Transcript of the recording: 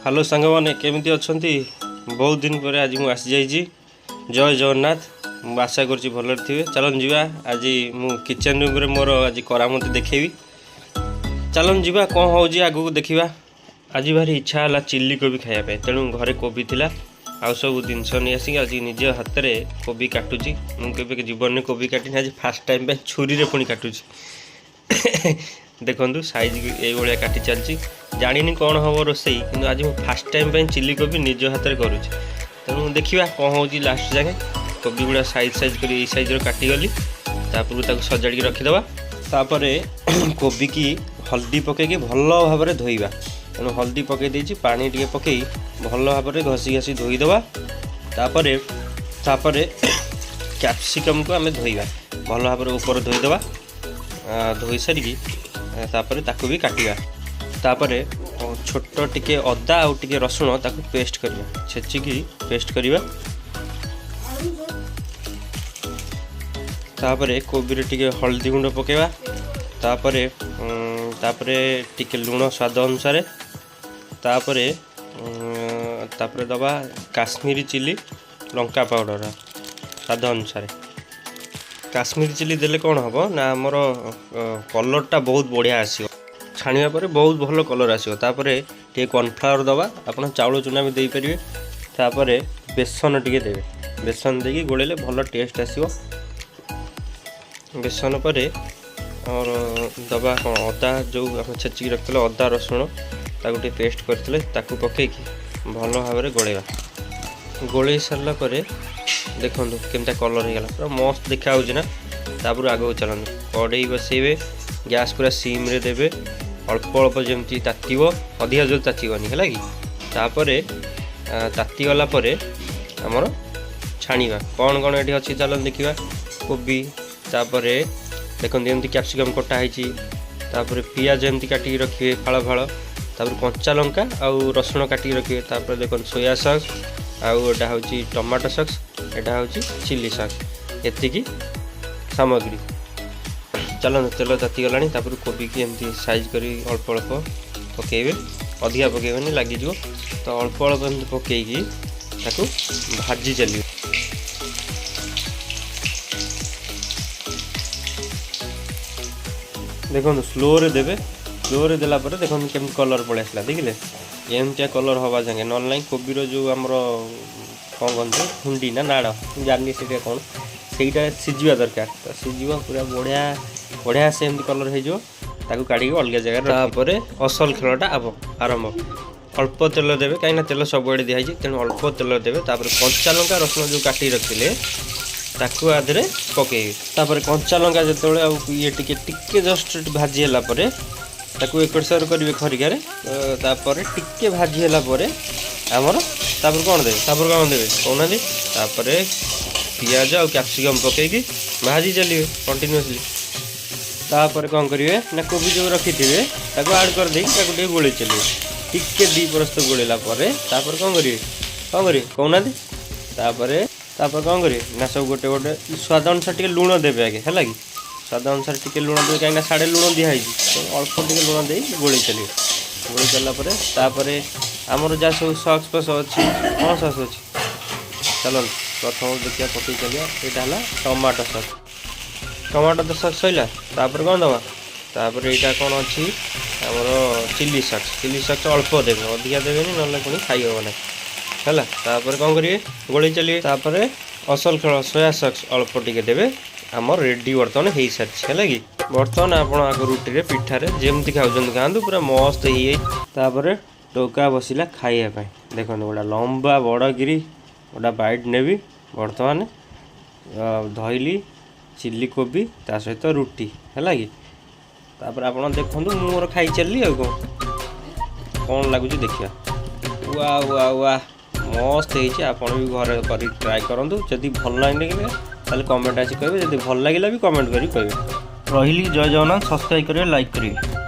Hello सांग मैंने केमी अच्छा बहुत दिन पर आज मुझे आसी जाइए। जय जगन्नाथ। मुझे आशा करुँच भल थे। चलन जीवा आज मु किचन रूम रे मोर आज करामती देखेबी। चलन जीवा कौन हो आगू देखा। आज भारी इच्छा है चिल्ली कोबी खायापे तेणु घरे कोबी थिला आउ सब जिनस नहीं आसिक आज निज हाथ में कोबी काटुची। मुझे जीवन में कोबी काटिनी आज फास्ट टाइम पे छुरी रे पुणी काटुची। देखु साइज ये काटी चलती जानी कौन हम रोसई कि आज मुझे फास्ट टाइम पे चिल्ली कोबी निज हाथ में करुँच। तेणु देखा कौन हो लास्ट जाए कोबी गुड़ा साइज साइज कर साइज काटिगली तापर सजाड़ी रखीदे। तापर कोबी की हल्दी पकईकि भल भाव में धोइबा। तेणु हल्दी पकई देछि पानी टिके पकई भल भाव में घसी घसी धोईदे। तापर कैप्सिकम को आम धोइबा भल भाव में ऊपर धोईदे। धोई सारिकी तापर ताकू भी काटिबा। तापर छोट टिके अदा आउ टिके रसुण ताकू पेस्ट करिबा छेचिकी पेस्ट करिबा। तापर कोबी रे टिके हल्दी गुंड पकेबा। तापर टिके लुण स्वाद अनुसार। तापर दबा काश्मीरी चिली लंका पाउडर स्वाद अनुसार। काश्मीरी चिली देले कौन हम ना आमर कलरटा बहुत बढ़िया आसो छाणिया पर बहुत भल कलर आसो। तापर टे कॉर्नफ्लावर दबा आपण चाउल चूना भी दे पारे। तापर बेसन टिके देवे बेसन देकी गोलेले भल टेस्ट आसो। बेसन पर और दबा कौन अदा जो आम छेचिकी रखते अदा रसुण ताकू टे पेस्ट करते ताकू पकईकि भल भाव में गोलेबा। गोले सारा पर देखो केमता कलर होगा पूरा मस्त देखा ना। तापर आगे चलते कड़े बसैबे गैस पूरा सीम रे देवे अल्प अल्प जमी तातीब अधिका जो तातीबनी है कि। तापर ताती गला पर आमर छाणीबा कौन कौन ये अच्छी चलन देखा कोबी। तापर देखते एमती कैप्सिकम कटा है। तापर पियाज एमती काटिकी रखिए फाड़ फाड़। तापर कंचा लंका आउ रसुण काटिकी रखिए। तापर देख सोया सॉस आउ एटा होची टमाटो सॉस एटा होची चिल्ली सॉस एतिकी सामग्री। चलन तेल ताती गलानी तापर कोबी की एमती साइज करी अल्प अल्प पकेबे अधिका पकेबेनी लगी जो तो अल्प अल्प एमती पकेकी ताकू भाजी चलिए। देखो स्लो रे देवे स्लो रे देला पर देखो केमती कलर पड़े आसला देखिले एमतिया कलर हवा जाए ना कोबीर जो आमर कौन कहते हुंडी ना नाड़ जानी से कौन सहीटा सीझा दरकार तो सीझा पूरा बढ़िया बढ़िया से एमती कलर हो काढ़ी अलग जगह। तापर असल खेलटा आरंभ अल्प तेल देवे कहीं तेल सबुआड़े दिखाई तेणु अल्प तेल देवे। तापर कंचा लंका रसुण जो काटी रखिले ताकू आधे पकईबे। तापर कंचा लंका जो ये टिके जस्ट भाजी है ताकू एक साइड करेंगे खरिकार। तापर टिके भाजी है आमर तापर कौन देवे तापर कौन देवे कहना। तापर पियाज और कैप्सिकम पकईकि भाजी चलिए कंटिन्यूअसली। तापर कौन करेंगे ना कोबी जो रखी थे ऐड कर दे गोले चलिए टिके दी परस्त गोलेला तापर कौन करेंगे कहना। तापर कौन करेंगे ना सब गोटे गोटे स्वाद अनुसार टिके लुण देवे आगे है कि स्वाद अनुसार टिके लुण देवे कहीं साढ़े लुण दिखाई तो अल्प टिके लुण दे गोले चलिए। गोले चलापर आमर जहाँ सब सॉस फस अच्छी कौन सॉस अच्छी चलन प्रथम देखिए पकई चलिए यहाँ tomato sauce. Tomato sauce Saila तापर कौन दबा तापर यहाँ कौन अच्छी आमर चिल्ली सॉस अल्प देवे अधिका देवे ना पुणी खाई हे ना है। तापर कौन करेंगे गोले चलिए। तापर असल खेल सोया सॉस अल्प टिके देवे आमर रेडी बर्तमान हो सारी है कि। बर्तमान आप रुटी पिठारे जमती खाऊँ खातु पूरा मस्त ही। तापर टोका बसला खाइबापी देखो गोटा लंबा बड़गिरी गोटा बाइट नेबी बर्तमान धइली चिल्ली कोबी ता सहित रुटी है कि। तापर आप देखो मोर खाई चलली आ कौन लगुच देखिए। वाह वाह वाह मस्त है। आपड़ भी घर कर ट्राए करूँ जदि भल लगे ताले कमेंट आसी कहे जब भल लगे भी कमेंट करें। रही जय जगन्नाथ सब्सक्राइब करेंगे लाइक करेंगे।